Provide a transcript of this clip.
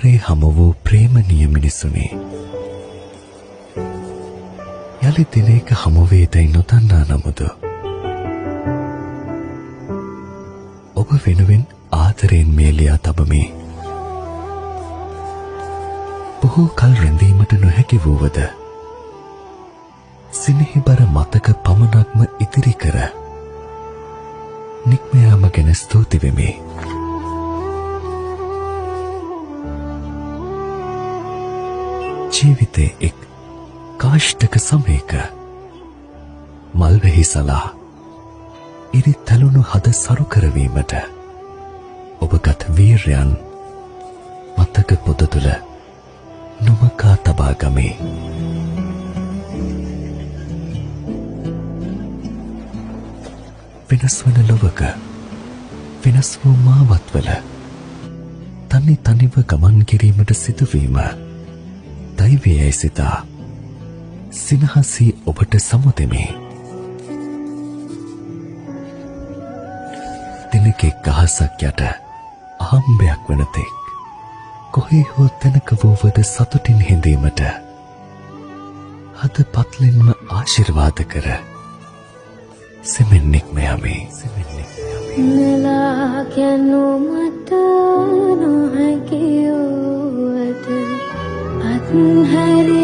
පාරේ හමු වූ ප්‍රේමණීය මිනිසුනි. යලි දිනයක හමු වේදයි නොදන්නා නමුද ඔබ වෙනුවෙන් ආදරයෙන් මේ ලියා තබමි. බොහෝ කල් රැඳීමට නොහැකි වූවද සිනහිබර මතක පමණක්ම ඉතිරි කර නික්ම යාම ගැන ස්තුති වෙමි. ජීවිතේ එක් කාෂ්ඨක සමයක මල්වෙහි සලා ඉරි තලුණු හද සරු කරවීමට ඔබගත් වීර්යයන් මතක පොත තුළ නොමකා තබා ගමි. වෙනස් වන ලොවක වෙනස් වූ මාවත්වල තනි තනිව ගමන් කිරීමට සිදුවීම දෛවයයි සිතා සිනහසී ඔබට සමුදෙමි. දිනකෙක් අහසක් යට අහම්බයක් වන තෙක් කොහේ හෝ තැනක වූවද සතුටින් හිඳීමට හද පත්ලෙන්ම ආශිර්වාද කර සෙමෙන්නෙක් මෙයමි. නලා කියනු මට නොහැකියෝවද අත්හැරි